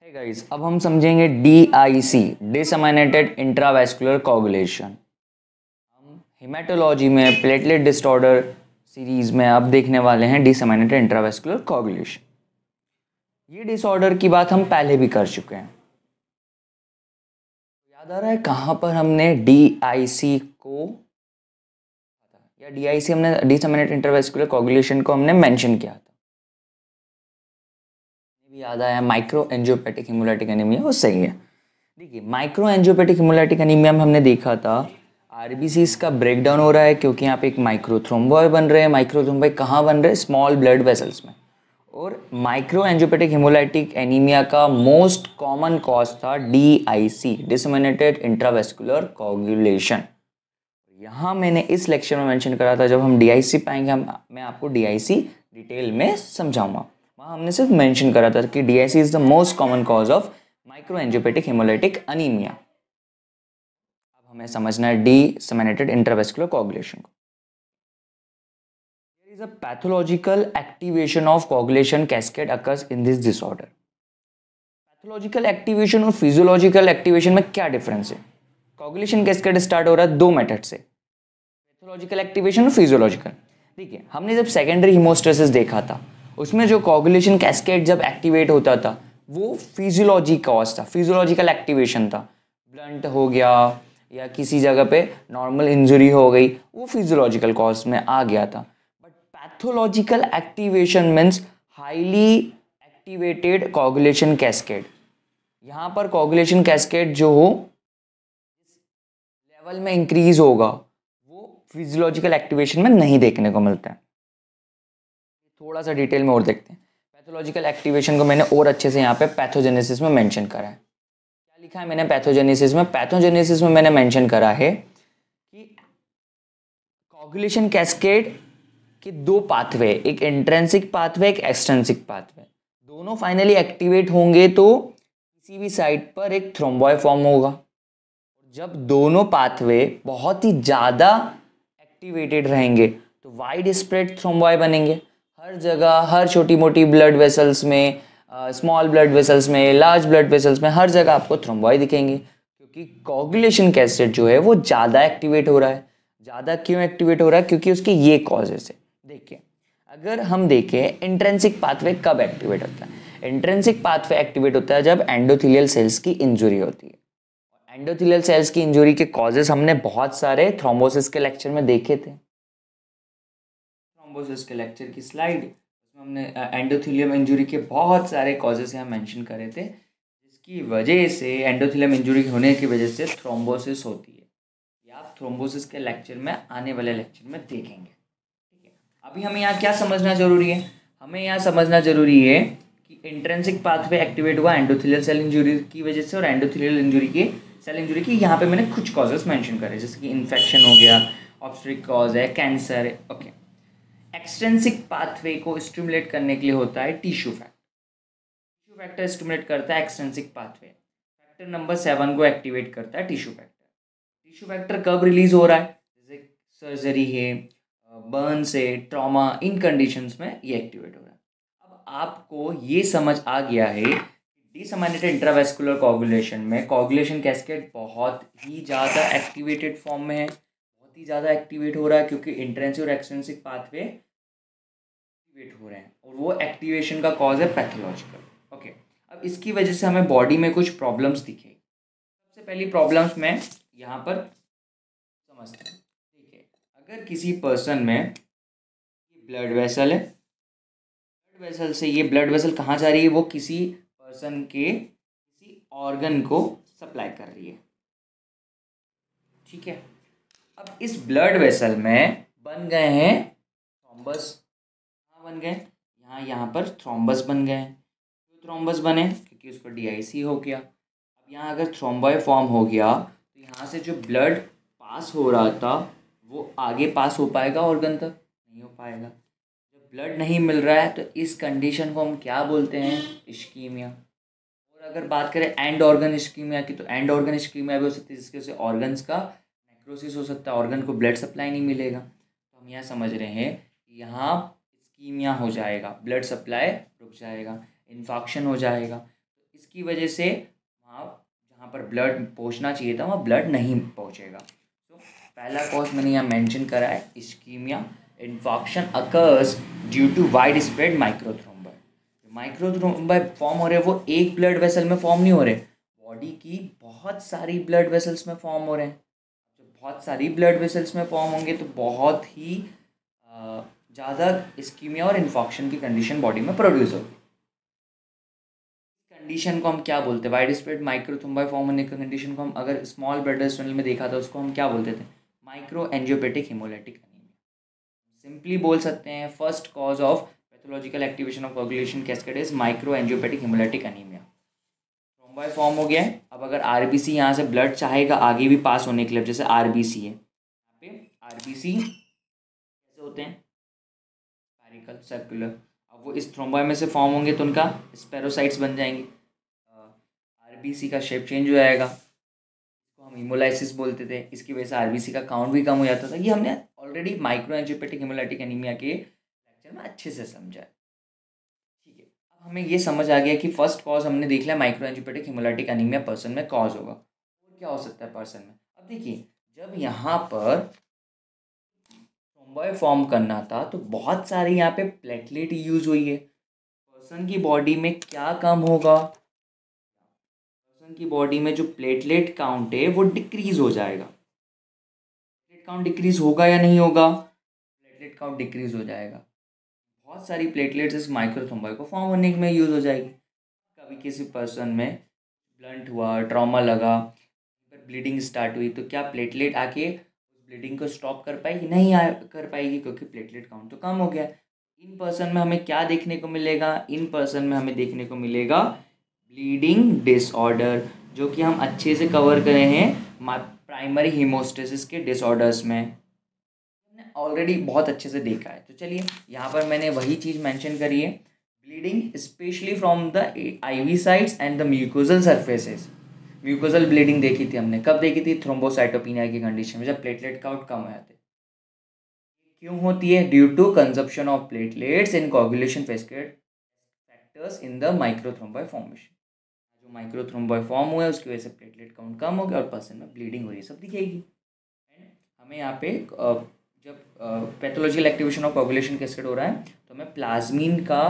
Hey guys, अब हम समझेंगे DIC, डिसअमाइनेटेड इंट्रावैस्कुलर कोगुलेशन। हम हेमाटोलॉजी में प्लेटलेट डिसऑर्डर सीरीज में अब देखने वाले हैं डिसअमाइनेटेड इंट्रावैस्कुलर कोगुलेशन। ये डिसऑर्डर की बात हम पहले भी कर चुके हैं। याद आ रहा है कहाँ पर हमने DIC को या DIC हमने डिसअमाइनेटेड इंट्रावैस्कुलर कोगुलेशन को हमने मेंशन किया था। भी याद आया, माइक्रो एंजियोपेटिक हिमोलाइटिक एनीमिया, वो सही है। देखिए, माइक्रो एंजियोपेटिक हिमोलाइटिक एनीमिया में हमने देखा था आरबीसीज का ब्रेकडाउन हो रहा है क्योंकि यहाँ पे एक माइक्रोथ्रोम्बॉय बन रहे हैं। माइक्रोथ्रोम्बॉय कहाँ बन रहे हैं? स्मॉल ब्लड वेसल्स में। और माइक्रो एंजियोपेटिक हिमोलाइटिक एनीमिया का मोस्ट कॉमन कॉज था DIC, डिसमिनेटेड इंट्रावेस्कुलर कोगुलेशन। यहाँ मैंने इस लेक्चर में मेंशन करा था, जब हम DIC पाएंगे मैं आपको DIC डिटेल में समझाऊंगा। वहाँ हमने सिर्फ मेंशन करा था कि DIC is the most common cause of micro angiopathic haemolytic anaemia. अब हमें समझना है डिसमिनेटेड इंट्रावेस्कुलर कोगुलेशन को। There is a pathological activation of coagulation cascade occurs in this disorder. Pathological activation और फिजियोलॉजिकल एक्टिवेशन में क्या डिफरेंस है? Coagulation cascade start हो रहा है दो मेथड से, पैथोलॉजिकल एक्टिवेशन और फिजियोलॉजिकल। देखिए, हमने जब सेकेंडरी हीमोस्टेसिस देखा था, उसमें जो कोगुलेशन कैस्केड जब एक्टिवेट होता था वो फिजियोलॉजी कॉज था, फिजियोलॉजिकल एक्टिवेशन था। ब्लंट हो गया या किसी जगह पे नॉर्मल इंजरी हो गई, वो फिजियोलॉजिकल कॉज में आ गया था। But pathological activation means highly activated coagulation cascade. यहाँ पर कोगुलेशन कैस्केड जो हो लेवल में इंक्रीज होगा, वो फिजियोलॉजिकल एक्टिवेशन में नहीं देखने को मिलता है। थोड़ा सा डिटेल में और देखते हैं। पैथोलॉजिकल एक्टिवेशन को मैंने और अच्छे से यहाँ पे पैथोजेनेसिस में मेंशन करा है। क्या लिखा है मैंने पैथोजेनेसिस में? पैथोजेनेसिस में मैंने मेंशन करा है कि कोगुलेशन कैस्केड के दो पाथवे, एक इंट्रिंसिक पाथवे, एक एक्सट्रिंसिक पाथवे, दोनों फाइनली एक्टिवेट होंगे तो किसी भी साइड पर एक थ्रोम्बॉय फॉर्म होगा। जब दोनों पाथवे बहुत ही ज़्यादा एक्टिवेटेड रहेंगे तो वाइड स्प्रेड थ्रोम्बॉय बनेंगे। हर जगह, हर छोटी मोटी ब्लड वेसल्स में, स्मॉल ब्लड वेसल्स में, लार्ज ब्लड वेसल्स में, हर जगह आपको थ्रोम्बॉय दिखेंगे क्योंकि कोगुलेशन कैस्केड जो है वो ज़्यादा एक्टिवेट हो रहा है। ज़्यादा क्यों एक्टिवेट हो रहा है? क्योंकि उसके ये कॉजेस है। देखिए, अगर हम देखें इंट्रिंसिक पाथवे कब एक्टिवेट होता है? इंट्रिंसिक पाथवे एक्टिवेट होता है जब एंडोथेलियल सेल्स की इंजुरी होती है। एंडोथेलियल सेल्स की इंजुरी के कॉजेस हमने बहुत सारे थ्रोम्बोसिस के लेक्चर में देखे थे। थ्रोम्बोसिस के लेक्चर की स्लाइड, उसमें हमने एंडोथेलियम इंजुरी के बहुत सारे कॉजेस यहाँ मेंशन करे थे, जिसकी वजह से एंडोथेलियम इंजुरी होने की वजह से थ्रोम्बोसिस होती है। ये आप थ्रोम्बोसिस के लेक्चर में, आने वाले लेक्चर में देखेंगे। ठीक है, अभी हमें यहाँ क्या समझना जरूरी है? हमें यहाँ समझना जरूरी है कि इंट्रिंसिक पाथवे एक्टिवेट हुआ एंडोथेलियल सेल इंजुरी की वजह से, और एंडोथेलियल इंजुरी की, सेल इंजुरी की यहाँ पे मैंने कुछ कॉजेस मेंशन करे, जैसे कि इन्फेक्शन हो गया, ऑब्स्ट्रिक कॉज है, कैंसर है। ओके, एक्सट्रिंसिक पाथवे को स्टिमुलेट करने के लिए होता है tissue factor. Tissue factor stimulate करता है एक्सट्रिंसिक पाथवे। फैक्टर नंबर 7 को एक्टिवेट करता है टिश्यू फैक्टर। टिश्यू फैक्टर कब रिलीज हो रहा है? जैसे सर्जरी है, बर्न से, ट्रॉमा, इन कंडीशंस में ये एक्टिवेट हो रहा है। अब आपको ये समझ आ गया है डिसअमाइनेटेड इंट्रावेस्कुलर कोगुलेशन में कोगुलेशन कैस्केड बहुत ही ज़्यादा एक्टिवेटेड फॉर्म में है, बहुत ही ज़्यादा एक्टिवेट हो रहा है क्योंकि इंट्रिंसिक और एक्सट्रिंसिक पाथवे एक्टिवेट हो रहे हैं, और वो एक्टिवेशन का कॉज है पैथोलॉजिकल। ओके, अब इसकी वजह से हमें बॉडी में कुछ प्रॉब्लम्स दिखेगी। सबसे पहली प्रॉब्लम्स में यहाँ पर समझते हैं। ठीक है, अगर किसी पर्सन में ब्लड वेसल है, ब्लड वेसल से ये ब्लड वेसल कहाँ जा रही है? वो किसी पर्सन के किसी ऑर्गन को सप्लाई कर रही है। ठीक है, अब इस ब्लड वेसल में बन गए हैं थ्रोम्बस। कहाँ बन गए? यहाँ पर थ्रोम्बस बन गए हैं। क्यों थ्रोम्बस बने? क्योंकि उसको DIC हो गया। अब यहाँ अगर थ्रोम्बॉय फॉर्म हो गया तो यहाँ से जो ब्लड पास हो रहा था वो आगे पास हो पाएगा ऑर्गन तक? नहीं हो पाएगा। जब ब्लड नहीं मिल रहा है तो इस कंडीशन को हम क्या बोलते हैं? इश्कीमिया। और अगर बात करें एंड ऑर्गन इश्कीमिया की, तो एंड ऑर्गन इश्कीमिया भी हो सकती है, जिसके वजह से ऑर्गन्स का नेक्रोसिस हो सकता है, ऑर्गन को ब्लड सप्लाई नहीं मिलेगा। तो हम यह समझ रहे हैं कि यहाँ इश्कीमिया हो जाएगा, ब्लड सप्लाई रुक जाएगा, इन्फेक्शन हो जाएगा। इसकी वजह से वहाँ जहाँ पर ब्लड पहुँचना चाहिए था वहाँ ब्लड नहीं पहुँचेगा। तो पहला कॉज मैंने यहाँ मेंशन करा है ischemia. Infarction occurs due to wide spread microthrombi. Microthrombi form हो रहे हैं वो एक ब्लड वेसल में फॉर्म नहीं हो रहे, बॉडी की बहुत सारी ब्लड वेसल्स में फॉर्म हो रहे हैं। जब बहुत सारी ब्लड वेसल्स में फॉर्म होंगे तो बहुत ही ज़्यादा इस्कीमिया और इन्फॉक्शन की कंडीशन बॉडी में प्रोड्यूस होगी। कंडीशन को हम क्या बोलते हैं? वाइड स्प्रेड माइक्रोथ्रोम्बी फॉर्म होने की कंडीशन को हम अगर स्मॉल ब्लड वेसल में देखा था उसको हम क्या बोलते थे? Micro angiopathic haemolytic anaemia. Simply बोल सकते हैं first cause of pathological activation of coagulation cascade is micro angiopathic haemolytic anaemia. Thrombi form हो गया है। अब अगर आरबीसी यहाँ से ब्लड चाहेगा आगे भी पास होने के लिए, जैसे आरबीसी है, यहाँ पे आरबीसी कैसे होते हैं? Spherical circular. अब वो इस थ्रोम्बॉय में से फॉर्म होंगे तो उनका स्पेरोसाइट्स बन जाएंगे, आरबीसी का शेप चेंज हो जाएगा, इसको हम हीमोलाइसिस बोलते थे। इसकी वजह से आरबीसी का काउंट भी कम हो जाता था। ये हमने already micro angiopathic haemolytic anaemia के लेक्चर में अच्छे से समझा है। ठीक है, अब हमें ये समझ आ गया कि फर्स्ट कॉज हमने देख लिया micro angiopathic haemolytic anaemia person में कॉज होगा। और क्या हो सकता है पर्सन में? अब देखिए, जब यहाँ पर थ्रोम्बॉय फॉर्म करना था तो बहुत सारी यहाँ पे प्लेटलेट यूज हुई है। पर्सन की बॉडी में क्या कम होगा? पर्सन की बॉडी में जो प्लेटलेट काउंट है वो डिक्रीज हो जाएगा। प्लेटलेट काउंट डिक्रीज होगा या नहीं होगा? प्लेटलेट काउंट डिक्रीज हो जाएगा। बहुत सारी प्लेटलेट्स इस माइक्रोथ्रोम्बॉय को फॉर्म होने में यूज हो जाएगी। कभी किसी पर्सन में ब्लंट हुआ, ट्रॉमा लगा, फिर ब्लीडिंग स्टार्ट हुई, तो क्या प्लेटलेट आके उस ब्लीडिंग को स्टॉप कर पाएगी? नहीं कर पाएगी, क्योंकि प्लेटलेट काउंट तो कम हो गया। इन पर्सन में हमें क्या देखने को मिलेगा? इन पर्सन में हमें देखने को मिलेगा ब्लीडिंग डिसऑर्डर, जो कि हम अच्छे से कवर करे हैं प्राइमरी हीमोस्टेसिस के डिसऑर्डर्स में, हमने ऑलरेडी बहुत अच्छे से देखा है। तो चलिए, यहाँ पर मैंने वही चीज़ मेंशन करी है, bleeding specially from the IV sites and the mucosal surfaces. Mucosal bleeding देखी थी हमने, कब देखी थी? थ्रोम्बोसाइटोपिनिया की कंडीशन में, जब प्लेटलेट काउंट कम हो जाते। क्यों होती है? Due to consumption of platelets in coagulation factors in the microthrombi formation. जो माइक्रोथ्रोम्बॉय फॉर्म हुआ है उसकी वजह से प्लेटलेट काउंट कम हो गया और पर्सन में ब्लीडिंग हो रही है, सब दिखेगी। एंड हमें यहाँ पे जब pathological activation of coagulation cascade हो रहा है तो हमें प्लाज्मीन का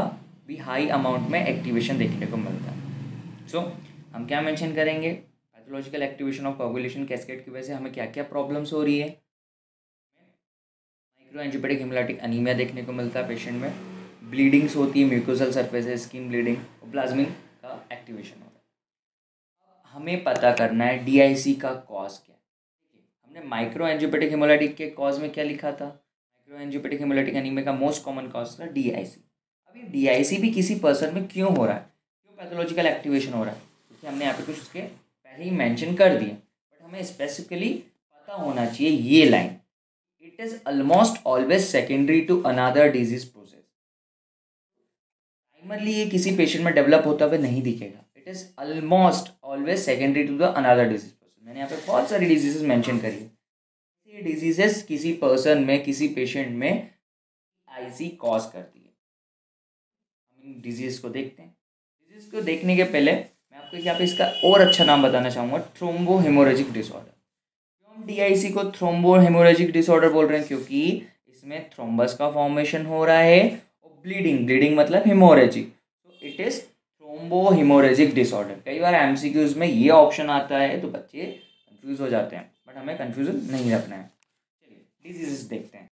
भी हाई अमाउंट में एक्टिवेशन देखने को मिलता है। सो हम क्या मेंशन करेंगे? Pathological activation of coagulation cascade की वजह से हमें क्या क्या प्रॉब्लम्स हो रही है? माइक्रो एंजियोपेटिक हिमोलाइटिक अनीमिया देखने को मिलता है पेशेंट में, ब्लीडिंग्स होती है, म्यूकोजल सरफेसेस, स्किन ब्लीडिंग, और प्लाज्मिन का एक्टिवेशन हो रहा है। हमें पता करना है डीआईसी का कॉज क्या है। हमने माइक्रो एंजियोपेटिक हिमोलाइटिक के कॉज में क्या लिखा था? माइक्रो एंजियोपेटिक हिमोलाइटिक एनीमिया का मोस्ट कॉमन कॉज था डीआईसी। अब ये डीआईसी भी किसी पर्सन में क्यों हो रहा है, क्यों पैथोलॉजिकल एक्टिवेशन हो रहा है? क्योंकि हमने यहाँ पे कुछ उसके पहले ही मेंशन कर दिए, बट हमें स्पेसिफिकली पता होना चाहिए ये line, it is almost always secondary to another disease process. Primarily ये किसी पेशेंट में डेवलप होता हुआ नहीं दिखेगा, it is almost always secondary to the another disease process. मैंने यहाँ पे बहुत सारी डिजीजेस मेंशन करी है। ये डिजीजेस किसी पर्सन में, किसी पेशेंट में आईसी कॉज करती है। हम इन डिजीज को देखते हैं। डिजीज को देखने के पहले मैं आपको यहाँ पे इसका और अच्छा नाम बताना चाहूँगा, थ्रोम्बो हेमोरेजिक डिसऑर्डर। क्यों हम डीआईसी को थ्रोम्बो हेमोरेजिक डिसऑर्डर बोल रहे हैं? क्योंकि इसमें थ्रोम्बस का फॉर्मेशन हो रहा है और ब्लीडिंग मतलब हेमोरेजिक, तो it is thrombo haemorrhagic disorder. कई बार एमसीक्यूज में ये ऑप्शन आता है तो बच्चे कंफ्यूज हो जाते हैं, बट हमें कंफ्यूजन नहीं रखना है। चलिए डिजीजेस देखते हैं।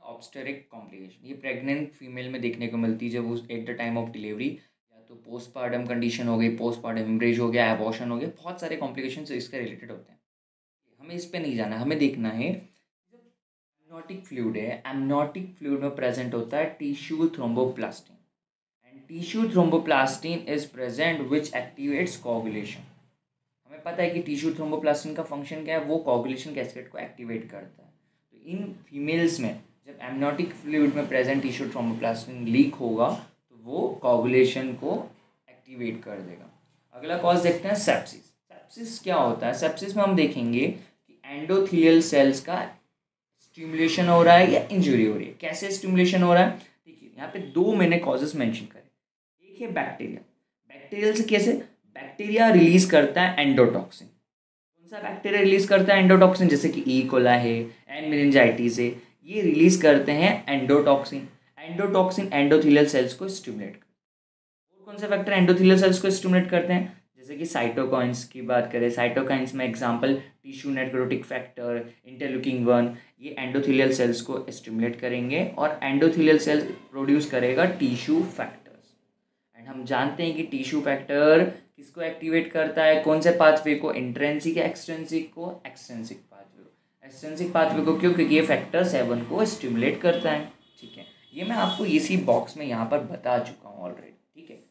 ऑब्स्टेरिक कॉम्प्लिकेशन, ये प्रेग्नेंट फीमेल में देखने को मिलती है जब उस at the time of delivery, या तो पोस्टपार्टम कंडीशन हो गई, पोस्टपार्टम हेमरेज हो गया, एबॉर्शन हो गया, बहुत सारे कॉम्प्लिकेशन इसके रिलेटेड होते हैं। हमें इस पे नहीं जाना, हमें देखना है जब एमनियोटिक फ्लूइड है, एमनियोटिक फ्लूइड में प्रेजेंट होता है tissue thromboplastin, and tissue thromboplastin is present which activates coagulation. हमें पता है कि टिश्यू थ्रोम्बोप्लास्टिन का फंक्शन क्या है, वो कोagulation कैस्केड को एक्टिवेट करता है। तो इन फीमेल्स में जब एमनियोटिक फ्लूइड में प्रेजेंट टिश्यू थ्रोम्बोप्लास्टिन लीक होगा तो वो कोagulation को एक्टिवेट कर देगा। अगला कॉज देखते हैं सेप्सिस। सेप्सिस क्या होता है? सेप्सिस में हम देखेंगे कि एंडोथेलियल सेल्स का स्टिमुलेशन हो रहा है या इंजुरी हो रही है। कैसे स्टिमुलेशन हो रहा है? देखिए यहाँ पे दो मैंने कॉजेस मेंशन करे। एक है बैक्टीरिया। बैक्टीरियल से कैसे? बैक्टीरिया रिलीज करता है एंडोटॉक्सिन। कौन सा बैक्टीरिया रिलीज करता है एंडोटॉक्सिन? जैसे कि ई कोलाई है, एंड मेनिंजाइटिस है, ये रिलीज करते हैं एंडोटॉक्सिन। एंडोटॉक्सिन एंडोथेलियल सेल्स को स्टिमुलेट करता है। और कौन से फैक्टर एंडोथेलियल सेल्स को स्टिमुलेट करते हैं? जैसे कि साइटोकाइंस की बात करें, साइटोकाइंस में example tissue necrotic factor, interleukin 1, ये एंडोथेलियल सेल्स को स्टिमुलेट करेंगे और एंडोथेलियल सेल प्रोड्यूस करेगा टिश्यू फैक्टर्स। एंड हम जानते हैं कि टिश्यू फैक्टर किसको एक्टिवेट करता है, कौन से पाथवे को? इंट्रेंसिक या एक्सट्रेंसिक को? एक्सट्रेंसिक पाथवे को। एक्सट्रेंसिक पाथवे को क्यों? क्योंकि ये फैक्टर 7 को स्टिमुलेट करता है। ठीक है, ये मैं आपको इसी बॉक्स में यहाँ पर बता चुका हूँ ऑलरेडी। ठीक है, हम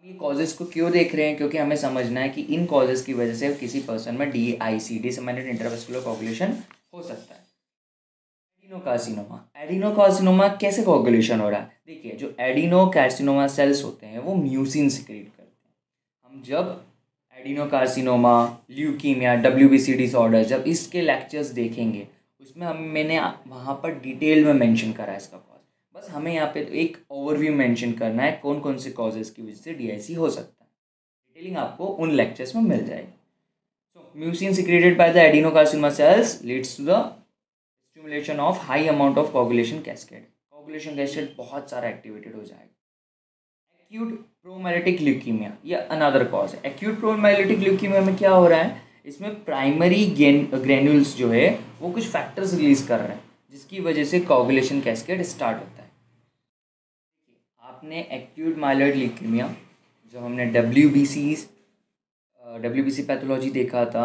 ये कॉजेज़ को क्यों देख रहे हैं? क्योंकि हमें समझना है कि इन कॉजेज़ की वजह से किसी पर्सन में DIC, डिसएमिनेटेड इंट्रावेस्कुलर कोगुलेशन हो सकता है। एडिनोकार्सिनोमा, एडिनोकार्सिनोमा कैसे कोगुलेशन हो रहा है? देखिए, जो एडिनोकार्सिनोमा सेल्स होते हैं वो म्यूसिन सिक्रीट करते हैं। हम जब एडिनोकार्सिनोमा, ल्यूकीमिया, WBC डिसऑर्डर, जब इसके लेक्चर्स देखेंगे उसमें मैंने वहाँ पर डिटेल में मेंशन करा है इसका कॉज। बस हमें यहाँ पे तो एक ओवरव्यू मेंशन करना है कौन कौन से कॉजेज़ की वजह से DIC हो सकता है। डिटेलिंग आपको उन लेक्चर्स में मिल जाएगी। So mucin secreted by the adenocarcinoma cells leads to the stimulation of high amount of coagulation cascade. Coagulation cascade बहुत सारा एक्टिवेटेड हो जाएगा। एक्यूट प्रोमाइलिटिक ल्यूकीमिया, ये अनदर कॉज है। एक्यूट प्रोमाइलिटिक ल्यूकीमिया में क्या हो रहा है? इसमें प्राइमरी ग्रेन्यूल्स जो है वो कुछ फैक्टर्स रिलीज कर रहे हैं जिसकी वजह से कोगुलेशन कैस्केड स्टार्ट होता है। आपने एक्यूट माइलॉइड ल्यूकीमिया जो हमने WBC पैथोलॉजी देखा था,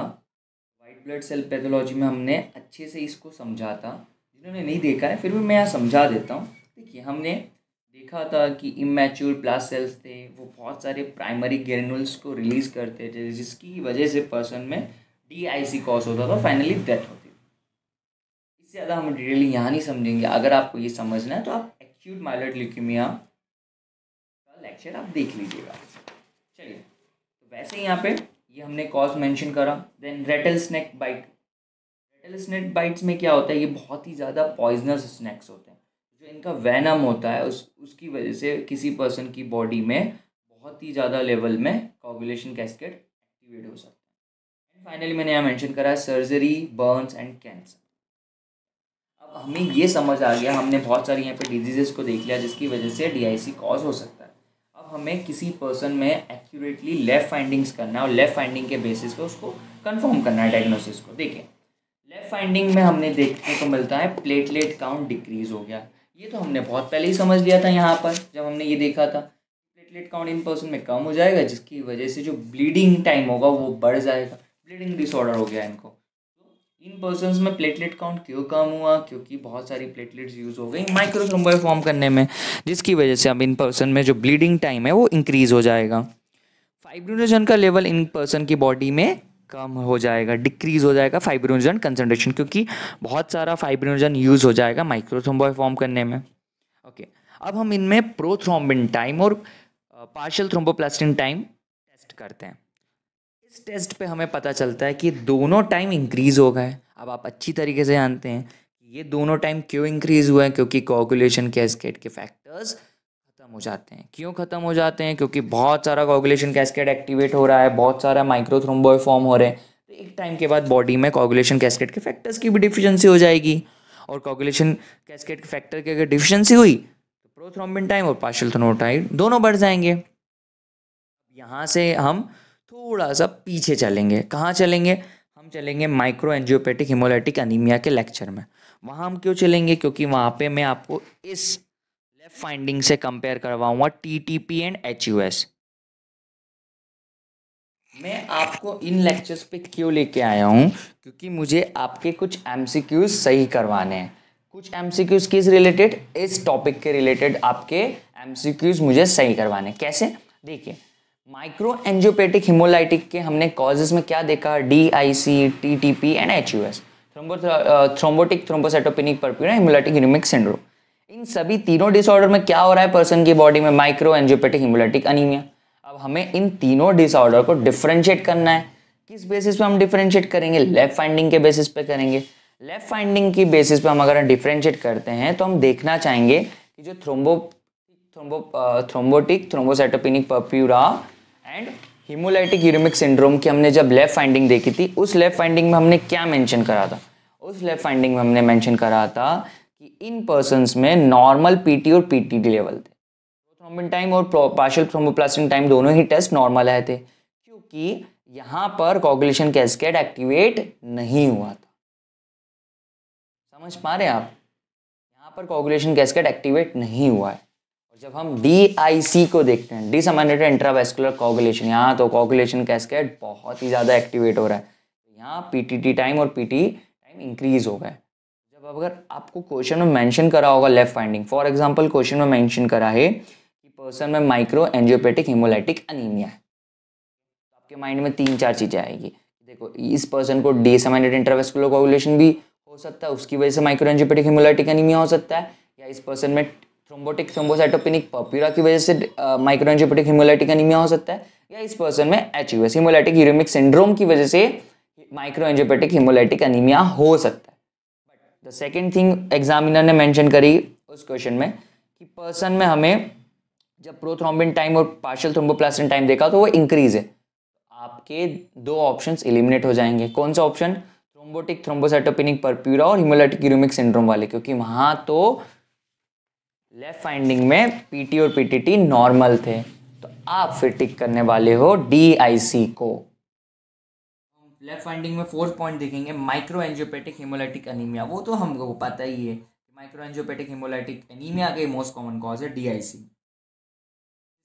वाइट ब्लड सेल पैथोलॉजी में हमने अच्छे से इसको समझा था। जिन्होंने नहीं देखा है फिर भी मैं यहाँ समझा देता हूँ। देखिए, हमने देखा था कि इमैच्योर ब्लास्ट सेल्स थे, वो बहुत सारे प्राइमरी ग्रेन्यूल्स को रिलीज़ करते थे जिसकी वजह से पर्सन में DIC कॉज होता था, फाइनली डेथ होती थी। इससे ज़्यादा हम डिटेली यहाँ नहीं समझेंगे। अगर आपको ये समझना है तो आप एक्यूट माइलॉइड ल्यूकीमिया का लेक्चर आप देख लीजिएगा। चलिए, तो वैसे ही यहाँ पे ये हमने कॉज मेंशन करा। Then Ratle snake bite. Rattlesnake bites में क्या होता है? ये बहुत ही ज़्यादा पॉइजनस स्नैक्स होते हैं। जो इनका वेनम होता है उसकी वजह से किसी पर्सन की बॉडी में बहुत ही ज़्यादा लेवल में कोगुलेशन कैस्केड एक्टिवेट हो सकता है। एंड फाइनली मैंने यहाँ मेंशन करा सर्जरी, बर्न्स एंड कैंसर। अब हमें ये समझ आ गया, हमने बहुत सारी यहाँ पे डिजीजेस को देख लिया जिसकी वजह से DIC कॉज हो सकता है। अब हमें किसी पर्सन में एक्यूरेटली लेफ्ट फाइंडिंग्स करना है और लेफ्ट फाइंडिंग के बेसिस पे उसको कंफर्म करना है डायग्नोसिस को। देखिए, लेफ्ट फाइंडिंग में हमने देखने को मिलता है प्लेटलेट काउंट डिक्रीज हो गया। ये तो हमने बहुत पहले ही समझ लिया था यहाँ पर जब हमने ये देखा था। प्लेटलेट काउंट इन पर्सन में कम हो जाएगा जिसकी वजह से जो ब्लीडिंग टाइम होगा वो बढ़ जाएगा। ब्लीडिंग डिसऑर्डर हो गया इनको। तो इन पर्सन्स में प्लेटलेट काउंट क्यों कम हुआ? क्योंकि बहुत सारी प्लेटलेट्स यूज़ हो गई माइक्रोथ्रोम्बोई फॉर्म करने में, जिसकी वजह से अब इन पर्सन में जो ब्लीडिंग टाइम है वो इंक्रीज हो जाएगा। फाइब्रिनोजन का लेवल इन पर्सन की बॉडी में कम हो जाएगा, डिक्रीज हो जाएगा फाइब्रिनोजन कंसंट्रेशन, क्योंकि बहुत सारा फाइब्रिनोजन यूज़ हो जाएगा माइक्रोथ्रोम्बोई फॉर्म करने में। ओके, अब हम इनमें प्रोथ्रोम्बिन टाइम और पार्शियल थ्रोम्बोप्लास्टिन टाइम टेस्ट करते हैं। इस टेस्ट पे हमें पता चलता है कि दोनों टाइम इंक्रीज हो गए। अब आप अच्छी तरीके से जानते हैं कि ये दोनों टाइम क्यों इंक्रीज हुआ है, क्योंकि कोगुलेशन कैस्केड के फैक्टर्स खत्म हो जाते हैं। क्यों खत्म हो जाते हैं? क्योंकि बहुत सारा कोगुलेशन कैस्केड एक्टिवेट हो रहा है, बहुत सारा माइक्रोथ्रोम्बोई फॉर्म हो रहे हैं। तो एक टाइम के बाद बॉडी में कोगुलेशन कैस्केड के फैक्टर्स की भी डिफिशिएंसी हो जाएगी, और कोगुलेशन कैस्केड के फैक्टर की अगर डिफिशिएंसी हुई तो प्रोथ्रोम्बिन टाइम और पार्शियल थ्रोम्बोटाइड दोनों बढ़ जाएंगे। यहाँ से हम थोड़ा सा पीछे चलेंगे। कहाँ चलेंगे? हम चलेंगे माइक्रो एंजियोपेटिक हिमोलाइटिक अनीमिया के लेक्चर में। वहाँ हम क्यों चलेंगे? क्योंकि वहाँ पे मैं आपको इस लेफ्ट फाइंडिंग से कंपेयर करवाऊंगा TTP एंड HUS। मैं आपको इन लेक्चर्स पे क्यों लेके आया हूँ? क्योंकि मुझे आपके कुछ MCQs सही करवाने हैं। कुछ MCQs किस रिलेटेड? इस टॉपिक के रिलेटेड आपके MCQs मुझे सही करवाने। कैसे? देखिए, माइक्रो एंजियोपेटिक हिमोलाइटिक के हमने कॉजेज में क्या देखा? DIC, TTP एंड HUS, thrombotic thrombocytopenic purpura haemolytic uraemic syndrome. इन सभी तीनों डिसऑर्डर में क्या हो रहा है पर्सन की बॉडी में? Micro angiopathic haemolytic anaemia. अब हमें इन तीनों डिसऑर्डर को डिफरेंशिएट करना है। किस बेसिस पे हम डिफरेंशिएट करेंगे? लेफ्ट फाइंडिंग के बेसिस पे करेंगे। लेफ्ट फाइंडिंग की बेसिस पे हम अगर डिफरेंशिएट करते हैं तो हम देखना चाहेंगे कि जो thrombotic thrombocytopenic purpura and haemolytic uraemic syndrome की हमने जब लेफ्ट फाइंडिंग देखी थी, उस लेफ्ट फाइंडिंग में हमने क्या मेंशन करा था? उस लेफ्ट फाइंडिंग में हमने मेंशन करा था कि इन पर्सन्स में नॉर्मल पीटी और पीटीटी लेवल थे। थ्रोम्बिन टाइम और पार्शियल थ्रोम्बोप्लास्टिन टाइम दोनों ही टेस्ट नॉर्मल आए थे, क्योंकि यहाँ पर कोगुलेशन कैस्केड एक्टिवेट नहीं हुआ था। समझ पा रहे हैं आप? यहाँ पर कोगुलेशन कैस्केड एक्टिवेट नहीं हुआ है। और जब हम DIC को देखते हैं, डिसएमिनेटेड इंट्रावेस्कुलर कोगुलेशन, यहाँ तो कोगुलेशन कैस्केड बहुत ही ज़्यादा एक्टिवेट हो रहा है। यहाँ पीटीटी टाइम और पीटी टाइम इंक्रीज हो गए। जब अगर आपको क्वेश्चन में मेंशन करा होगा left finding, for example question में मेंशन करा है कि पर्सन में माइक्रो एंजियोपेटिक हेमोलाइटिक अनीमिया है, तो आपके माइंड में 3-4 चीज़ें आएगी। देखो, इस पर्सन को डिसएमिनेटेड इंट्रावेस्कुलर कोगुलेशन भी हो सकता है, उसकी वजह से माइक्रो एंजियोपेटिक हेमोलाइटिक एनीमिया हो सकता है, या इस पर्सन में थ्रोम्बोटिक थ्रोम्बोसाइटोपेनिक पर्प्यूरा की वजह से माइक्रो एंजियोपेटिक हेमोलाइटिक एनीमिया हो सकता है, या इस पर्सन में HUS हीमोलाइटिक यूरेमिक सिंड्रोम की वजह से माइक्रो एंजियोपेटिक हेमोलाइटिक एनीमिया हो सकता है। But the second thing examiner ने मेंशन करी उस क्वेश्चन में कि पर्सन में हमें जब प्रोथ्रोम्बिन टाइम और पार्शियल थ्रोम्बोप्लास्टिन टाइम देखा तो वो इंक्रीज है। आपके 2 ऑप्शंस एलिमिनेट हो जाएंगे। कौन सा ऑप्शन? थ्रोम्बोटिक थ्रोम्बोसाइटोपेनिक पर्प्यूरा और हीमोलाइटिक यूरेमिक सिंड्रोम वाले, क्योंकि वहां तो लेफ्ट फाइंडिंग में पीटी और पीटीटी नॉर्मल थे। तो आप फिर टिक करने वाले हो DIC को। लेफ्ट फाइंडिंग में 4th पॉइंट देखेंगे, माइक्रो एंजियोपेटिक हेमोलाइटिक एनीमिया। वो तो हमको पता ही है, माइक्रो एंजियोपेटिक हेमोलाइटिक एनीमिया का मोस्ट कॉमन कॉज है DIC।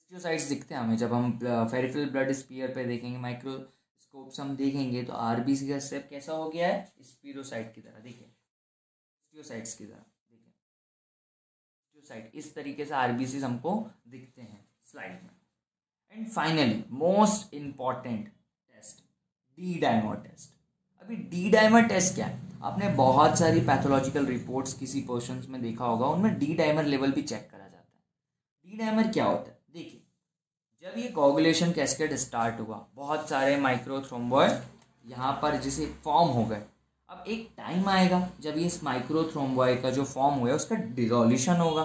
हिस्टियोसाइट्स दिखते हैं हमें जब हम पेरिफेरल ब्लड स्पीयर पे देखेंगे, माइक्रोस्कोप से हम देखेंगे तो RBC का स्टेप कैसा हो गया है, स्पीरोसाइट की तरह। देखिए, हिस्टियोसाइट्स की तरह देखिए, हिस्टियोसाइट इस तरीके से RBC हमको दिखते हैं स्लाइड में। And finally most important test, D dimer test. अभी डी डाइमर टेस्ट क्या है? आपने बहुत सारी पैथोलॉजिकल रिपोर्ट्स किसी पर्सन्स में देखा होगा, उनमें डी डाइमर लेवल भी चेक करा जाता है। डी डाइमर क्या होता है? देखिए, जब ये कोगुलेशन कैस्केड स्टार्ट हुआ, बहुत सारे माइक्रोथ्रोम्बॉय यहाँ पर जिसे फॉर्म हो गए। अब एक टाइम आएगा जब ये इस माइक्रोथ्रोम्बॉय का जो फॉर्म हुआ है उसका डिसोल्यूशन होगा।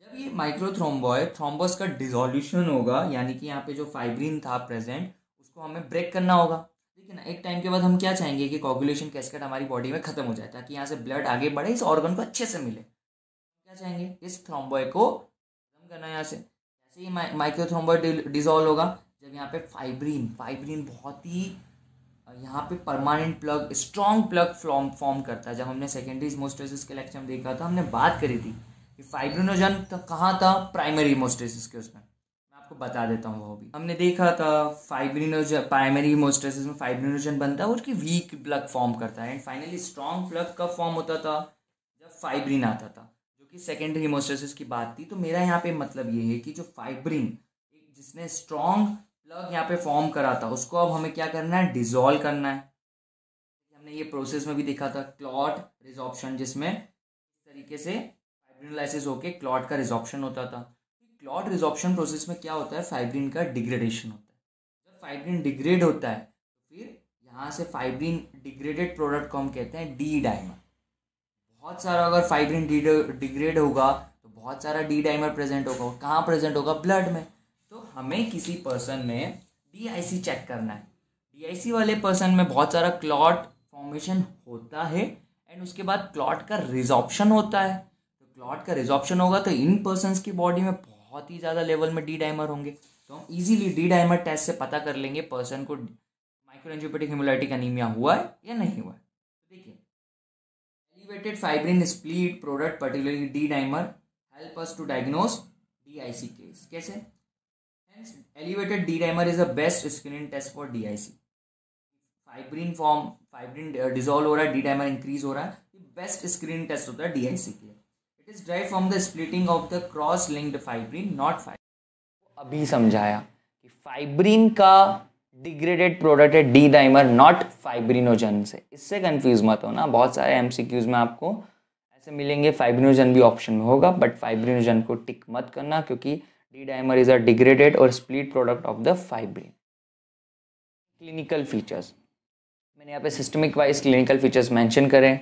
जब ये माइक्रोथ्रोम्बॉय थ्रोम्बस का डिसोल्यूशन होगा, यानी कि यहाँ पे जो फाइब्रिन था प्रेजेंट, उसको हमें ब्रेक करना होगा। ठीक है ना? एक टाइम के बाद हम क्या चाहेंगे कि कोगुलेशन कैस्केड हमारी बॉडी में खत्म हो जाए, ताकि यहाँ से ब्लड आगे बढ़े, इस ऑर्गन को अच्छे से मिले। क्या चाहेंगे? इस थ्रोम्बॉय को खत्म करना है यहाँ से। जैसे ही माइक्रोथ्रोम्बॉय डिसॉल्व होगा, जब यहाँ पे फाइब्रिन बहुत ही यहाँ पे permanent plug, strong plug form करता है। जब हमने सेकेंडरी हीमोस्टेसिस के लेक्चर में देखा था, हमने बात करी थी कि फाइब्रिनोजन कहाँ था, प्राइमरी हीमोस्टेसिस के उसमें। मैं आपको बता देता हूँ, वो भी हमने देखा था। फाइब्रिनोजन, प्राइमरी हीमोस्टेसिस में फाइब्रिनोजन बनता है और उसकी वीक प्लग फॉर्म करता है। एंड फाइनली स्ट्रॉन्ग प्लग कब फॉर्म होता था? जब फाइब्रिन आता था, जो कि सेकेंडरी हीमोस्टेसिस की बात थी। तो मेरा यहाँ पे मतलब ये है कि जो फाइब्रिन, जिसने स्ट्रॉन्ग प्लग यहाँ पे फॉर्म करा था, उसको अब हमें क्या करना है? डिसॉल्व करना है। हमने ये प्रोसेस में भी देखा था, क्लॉट रिजॉर्प्शन, जिसमें इस तरीके से फाइब्रिनोलाइसिस होके क्लॉट का रिजॉर्प्शन होता था। क्लॉट रिजॉर्प्शन प्रोसेस में क्या होता है? फाइब्रिन का डिग्रेडेशन होता है। जब फाइब्रिन डिग्रेड होता है तो फिर यहाँ से फाइब्रिन डिग्रेडेड प्रोडक्ट को हम कहते हैं डी डाइमर। बहुत सारा अगर फाइब्रिन डिग्रेड होगा तो बहुत सारा डी डाइमर प्रेजेंट होगा। कहाँ प्रेजेंट होगा? ब्लड में। तो हमें किसी पर्सन में DIC चेक करना है। DIC वाले पर्सन में बहुत सारा क्लॉट फॉर्मेशन होता है एंड उसके बाद क्लॉट का रिजॉर्प्शन होता है। तो क्लॉट का रिजॉर्प्शन होगा तो इन पर्सन्स की बॉडी में बहुत ही ज़्यादा लेवल में डी डाइमर होंगे। तो हम इजीली डी डाइमर टेस्ट से पता कर लेंगे पर्सन को माइक्रो एंजियोपेटिक हेमोलाइटिक एनीमिया हुआ है या नहीं हुआ है। तो देखिए, elevated fibrin split product, particularly D dimer, help us to diagnose DIC case. कैसे? Hence, elevated D dimer is the best screening test for DIC. Fibrin dissolve हो रहा है, D dimer इंक्रीज हो रहा है, बेस्ट स्क्रीनिंग टेस्ट होता है DIC के लिए। It is drive from the splitting of the cross linked fibrin, not fibrin. अभी समझाया कि फाइब्रिन का डिग्रेडेड प्रोडक्ट है डी डाइमर, नॉट फाइब्रिनोजन से। इससे कंफ्यूज मत हो ना, बहुत सारे MCQs में आपको ऐसे मिलेंगे, फाइब्रिनोजन भी ऑप्शन में होगा, बट फाइब्रिनोजन को टिक मत करना, क्योंकि D dimer is a degraded और split product of the fibrin. Clinical features मैंने यहाँ पे systemic wise clinical features mention करें।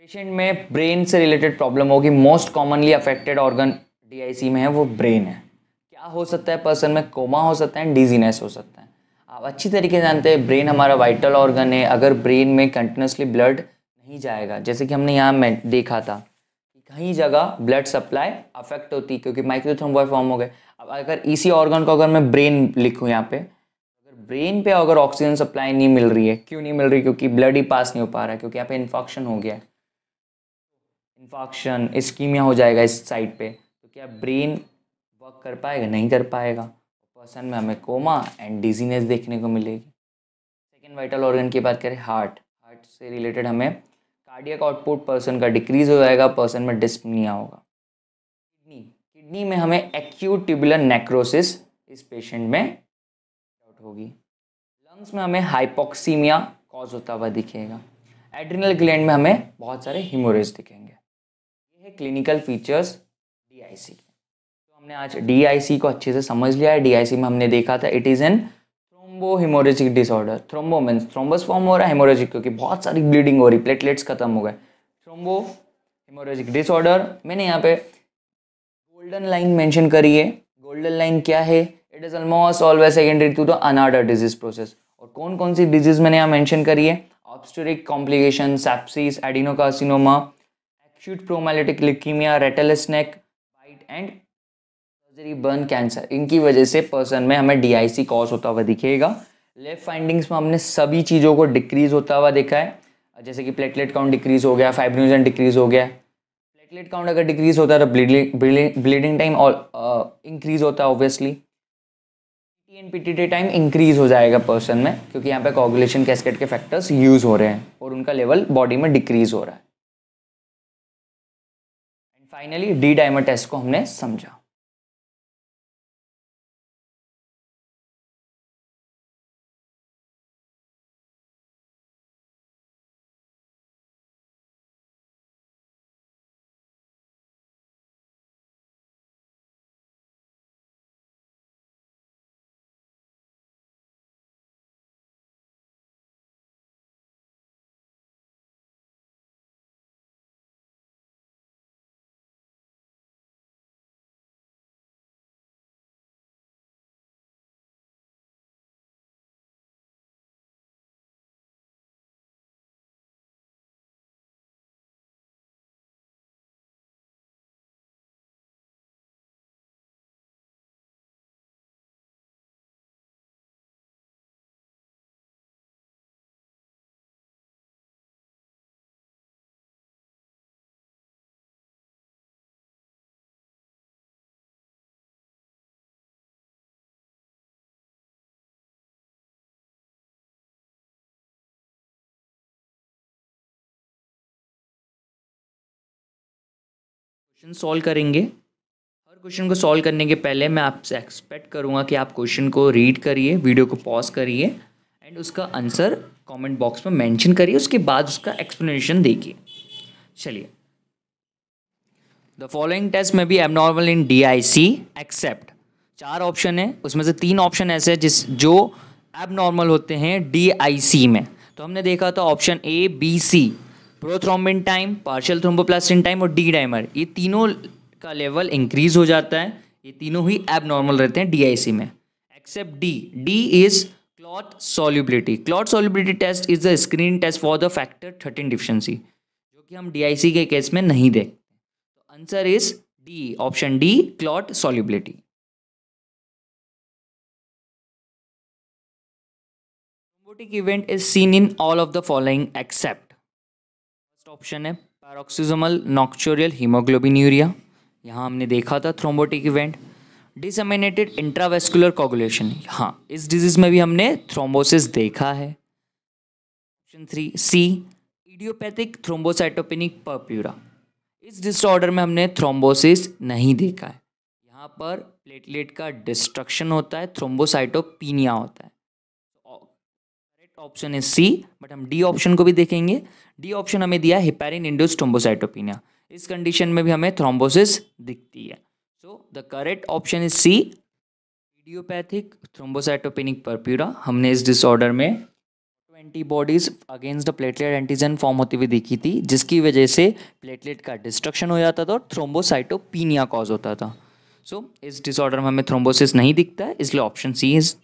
पेशेंट में ब्रेन से रिलेटेड प्रॉब्लम होगी, most commonly affected organ DIC में है वो ब्रेन है। क्या हो सकता है पर्सन में? कोमा हो सकता है, डिजीनेस हो सकता है। आप अच्छी तरीके से जानते हैं ब्रेन हमारा वाइटल ऑर्गन है। अगर ब्रेन में कंटिन्यूसली ब्लड नहीं जाएगा, जैसे कि हमने यहाँ में देखा था कि कहीं जगह ब्लड सप्लाई अफेक्ट होती क्योंकि माइक्रोथ्रोम्बॉय फॉर्म हो गए। अब अगर इसी ऑर्गन को अगर मैं ब्रेन लिखूँ यहाँ पे, अगर ब्रेन पे अगर ऑक्सीजन सप्लाई नहीं मिल रही है, क्यों नहीं मिल रही? क्योंकि ब्लड ही पास नहीं हो पा रहा है, क्योंकि यहाँ पे इन्फेक्शन हो गया है। इन्फेक्शन, इस्कीमिया हो जाएगा इस साइड पे, तो क्या ब्रेन वर्क कर पाएगा? नहीं कर पाएगा। पर्सन में हमें कोमा एंड डिजीनेस देखने को मिलेगी। सेकेंड वाइटल ऑर्गन की बात करें, हार्ट। हार्ट से रिलेटेड हमें कार्डियक आउटपुट पर्सन का डिक्रीज हो जाएगा, पर्सन में डिस्पनिया होगा। किडनी, किडनी में हमें एक्यूट ट्यूबुलर नेक्रोसिस इस पेशेंट में आउट होगी। लंग्स में हमें हाइपोक्सीमिया कॉज होता हुआ दिखेगा। एड्रिनल ग्लैंड में हमें बहुत सारे हिमोरेज दिखेंगे। ये है क्लिनिकल फीचर्स DIC के। तो हमने आज DIC को अच्छे से समझ लिया है। DIC में हमने देखा था it is an thrombo haemorrhagic disorder. Thrombo means thrombus form हो रहा है, हिमोरेजिक क्योंकि बहुत सारी ब्लीडिंग हो रही, प्लेटलेट्स खत्म हो गए। Thrombo haemorrhagic disorder. मैंने यहाँ पे गोल्डन लाइन मेंशन करी है। गोल्डन लाइन क्या है? It is almost always secondary to the another disease process. और कौन कौन सी डिजीज मैंने यहाँ मेंशन करी है? Obstetric complication, sepsis, adenocarcinoma, acute promyelocytic leukaemia, rattle snake bite and surgery burn cancer. इनकी वजह से पर्सन में हमें DIC कॉज होता हुआ दिखेगा। लेफ्ट फाइंडिंग्स में हमने सभी चीज़ों को डिक्रीज होता हुआ देखा है, जैसे कि प्लेटलेट काउंट डिक्रीज हो गया, फाइब्रिनोजन डिक्रीज हो गया। प्लेटलेट काउंट अगर डिक्रीज होता है तो ब्लीडिंग टाइम और इंक्रीज होता है obviously. T and PTT time increase हो जाएगा पर्सन में, क्योंकि यहाँ पे कोगुलेशन कैस्केड के फैक्टर्स यूज हो रहे हैं और उनका लेवल बॉडी में डिक्रीज हो रहा है। And finally D dimer test को हमने समझा। क्वेश्चन सॉल्व करेंगे। हर क्वेश्चन को सॉल्व करने के पहले मैं आपसे एक्सपेक्ट करूँगा कि आप क्वेश्चन को रीड करिए, वीडियो को पॉज करिए एंड उसका आंसर कमेंट बॉक्स में मेंशन करिए, उसके बाद उसका एक्सप्लेनेशन देखिए। चलिए, द फॉलोइंग टेस्ट में बी एबनॉर्मल इन DIC एक्सेप्ट। 4 ऑप्शन है, उसमें से 3 ऑप्शन ऐसे हैं जो एबनॉर्मल होते हैं DIC में। तो हमने देखा था option A, B, C, prothrombin time, partial thromboplastin time और D डाइमर। ये तीनों का लेवल इंक्रीज हो जाता है, ये तीनों ही एबनॉर्मल रहते हैं DIC में, except D is clot solubility. Clot solubility test is the screen test for the factor 13 deficiency, जो कि हम DIC के केस में नहीं देखते। तो answer is D, option D, clot solubility. Thrombotic event is seen in all of the following except। First option है पैरोक्सिसमल नॉक्चुरियल हीमोग्लोबिन्यूरिया, यहाँ हमने देखा था थ्रोम्बोटिक इवेंट। डिसएमिनेटेड इंट्रावेस्कुलर कोगुलेशन, हाँ इस डिजीज में भी हमने थ्रोम्बोसिस देखा है। ऑप्शन 3 C, इडियोपैथिक थ्रोम्बोसाइटोपेनिक पर्प्यूरा, इस डिसऑर्डर में हमने थ्रोम्बोसिस नहीं देखा है, यहाँ पर प्लेटलेट का डिस्ट्रक्शन होता है, थ्रोम्बोसाइटोपिनिया होता है। Correct option is C, but हम D ऑप्शन को भी देखेंगे। D ऑप्शन हमें दिया हेपेरिन इंड्यूस्ड थ्रोम्बोसाइटोपिनिया, इस कंडीशन में भी हमें थ्रोम्बोसिस दिखती है। So the correct option is C, idiopathic thrombocytopenic purpura. हमने इस डिसऑर्डर में antibodies against the platelet antigen form होती हुई दिखी थी, जिसकी वजह से प्लेटलेट का डिस्ट्रक्शन हो जाता था और थ्रोम्बोसाइटोपिनिया कॉज होता था। सो इस डिसऑर्डर में हमें थ्रोम्बोसिस नहीं दिखता है, इसलिए ऑप्शन सी इज